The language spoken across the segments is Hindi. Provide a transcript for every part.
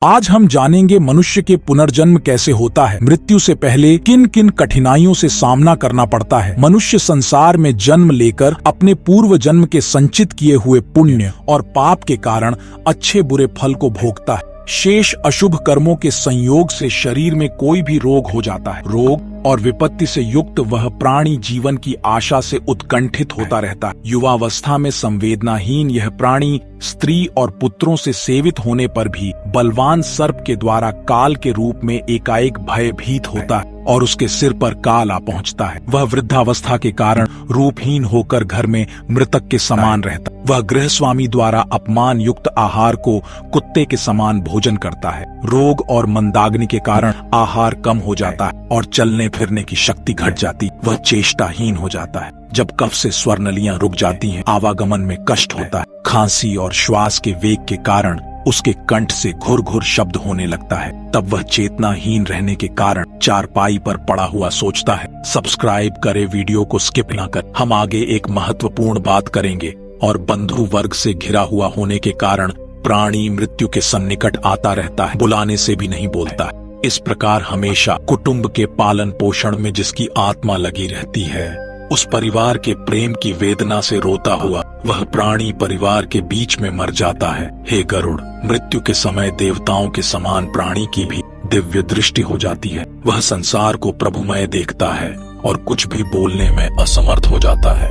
आज हम जानेंगे मनुष्य के पुनर्जन्म कैसे होता है, मृत्यु से पहले किन किन कठिनाइयों से सामना करना पड़ता है। मनुष्य संसार में जन्म लेकर अपने पूर्व जन्म के संचित किए हुए पुण्य और पाप के कारण अच्छे बुरे फल को भोगता है। शेष अशुभ कर्मों के संयोग से शरीर में कोई भी रोग हो जाता है। रोग और विपत्ति से युक्त वह प्राणी जीवन की आशा से उत्कंठित होता रहता है। युवावस्था में संवेदनाहीन यह प्राणी स्त्री और पुत्रों से सेवित होने पर भी बलवान सर्प के द्वारा काल के रूप में एकाएक भयभीत होता है और उसके सिर पर काल आ पहुंचता है। वह वृद्धावस्था के कारण रूपहीन होकर घर में मृतक के समान रहता है। वह गृहस्वामी द्वारा अपमान युक्त आहार को कुत्ते के समान भोजन करता है। रोग और मंदाग्नि के कारण आहार कम हो जाता है और चलने फिरने की शक्ति घट जाती। वह चेष्टाहीन हो जाता है। जब कफ से स्वर नलियां रुक जाती हैं, आवागमन में कष्ट होता है। खांसी और श्वास के वेग के कारण उसके कंठ से घुर घुर शब्द होने लगता है। तब वह चेतनाहीन रहने के कारण चारपाई पर पड़ा हुआ सोचता है। सब्सक्राइब करें, वीडियो को स्किप ना कर। हम आगे एक महत्वपूर्ण बात करेंगे। और बंधु वर्ग से घिरा हुआ होने के कारण प्राणी मृत्यु के सन्निकट आता रहता है, बुलाने से भी नहीं बोलता है। इस प्रकार हमेशा कुटुंब के पालन पोषण में जिसकी आत्मा लगी रहती है, उस परिवार के प्रेम की वेदना से रोता हुआ वह प्राणी परिवार के बीच में मर जाता है। हे गरुड़, मृत्यु के समय देवताओं के समान प्राणी की भी दिव्य दृष्टि हो जाती है। वह संसार को प्रभुमय देखता है और कुछ भी बोलने में असमर्थ हो जाता है।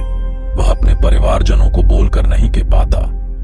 वह अपने परिवारजनों को बोलकर नहीं कह पाता,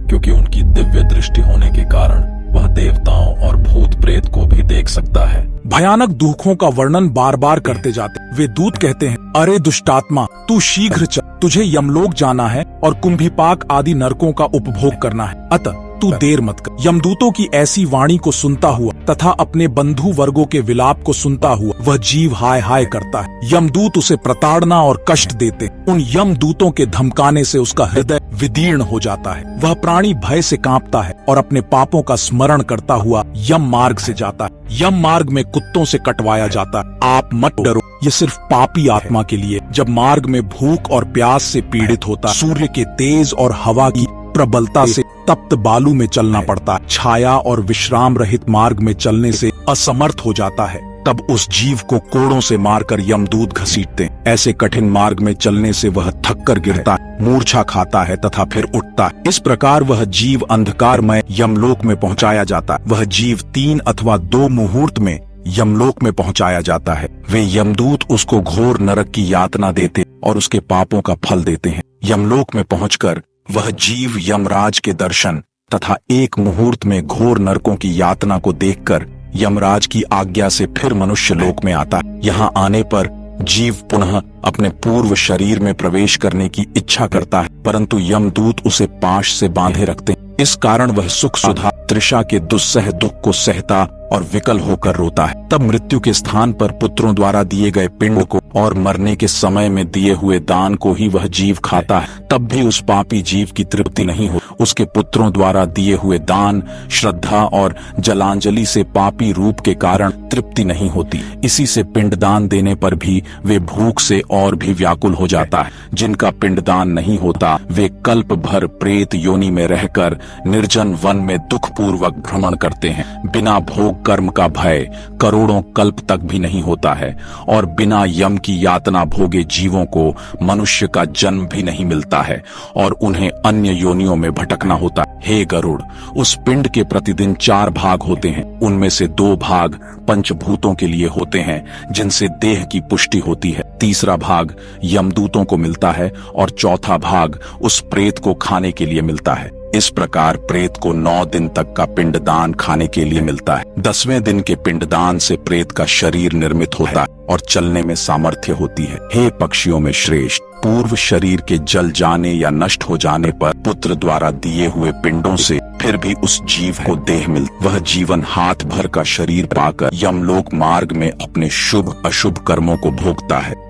क्योंकि उनकी दिव्य दृष्टि होने के कारण वह देवताओं और भूत प्रेत को भी देख सकता है। भयानक दुखों का वर्णन बार बार करते जाते। वे दूत कहते हैं, अरे दुष्टात्मा, तू शीघ्र चल, तुझे यमलोक जाना है और कुंभिपाक आदि नरकों का उपभोग करना है। अतः तू देर मत कर। यमदूतों की ऐसी वाणी को सुनता हुआ तथा अपने बंधु वर्गों के विलाप को सुनता हुआ वह जीव हाय हाय करता है। यमदूत उसे प्रताड़ना और कष्ट देते। उन यमदूतों के धमकाने से उसका हृदय विदीर्ण हो जाता है। वह प्राणी भय से कांपता है और अपने पापों का स्मरण करता हुआ यम मार्ग से जाता है। यम मार्ग में कुत्तों से कटवाया जाता है। आप मत डरो, ये सिर्फ पापी आत्मा के लिए। जब मार्ग में भूख और प्यास से पीड़ित होता, सूर्य के तेज और हवा की प्रबलता से तप्त बालू में चलना पड़ता है, छाया और विश्राम रहित मार्ग में चलने से असमर्थ हो जाता है, तब उस जीव को कोड़ों से मारकर यमदूत घसीटते हैं। ऐसे कठिन मार्ग में चलने से वह थककर गिरता है, मूर्छा खाता है तथा फिर उठता है। इस प्रकार वह जीव अंधकारमय यमलोक में पहुंचाया जाता है। वह जीव 3 अथवा 2 मुहूर्त में यमलोक में पहुंचाया जाता है। वे यमदूत उसको घोर नरक की यातना देते और उसके पापों का फल देते हैं। यमलोक में पहुंचकर वह जीव यमराज के दर्शन तथा 1 मुहूर्त में घोर नरकों की यातना को देखकर यमराज की आज्ञा से फिर मनुष्य लोक में आता है। यहाँ आने पर जीव पुनः अपने पूर्व शरीर में प्रवेश करने की इच्छा करता है, परंतु यमदूत उसे पाश से बांधे रखते हैं। इस कारण वह सुख सुधा तृषा के दुस्सह दुख को सहता और विकल होकर रोता है। तब मृत्यु के स्थान पर पुत्रों द्वारा दिए गए पिंड को और मरने के समय में दिए हुए दान को ही वह जीव खाता है। तब भी उस पापी जीव की तृप्ति नहीं हो। उसके पुत्रों द्वारा दिए हुए दान, श्रद्धा और जलांजलि से पापी रूप के कारण तृप्ति नहीं होती। इसी से पिंडदान देने पर भी वे भूख से और भी व्याकुल हो जाता है। जिनका पिंडदान नहीं होता वे कल्प भर प्रेत योनि में रहकर निर्जन वन में दुख पूर्वक भ्रमण करते हैं। बिना भोग कर्म का भय करोड़ों कल्प तक भी नहीं होता है और बिना यम की यातना भोगे जीवों को मनुष्य का जन्म भी नहीं मिलता है और उन्हें अन्य योनियों में भटकना होता है। हे गरुड़, उस पिंड के प्रतिदिन 4 भाग होते हैं। उनमें से 2 भाग पंचभूतों के लिए होते हैं, जिनसे देह की पुष्टि होती है। तीसरा भाग यमदूतों को मिलता है और चौथा भाग उस प्रेत को खाने के लिए मिलता है। इस प्रकार प्रेत को 9 दिन तक का पिंडदान खाने के लिए मिलता है। 10वें दिन के पिंडदान से प्रेत का शरीर निर्मित होता है और चलने में सामर्थ्य होती है। हे पक्षियों में श्रेष्ठ, पूर्व शरीर के जल जाने या नष्ट हो जाने पर पुत्र द्वारा दिए हुए पिंडों से फिर भी उस जीव को देह मिलती। वह जीवन हाथ भर का शरीर पाकर यमलोक मार्ग में अपने शुभ अशुभ कर्मों को भोगता है।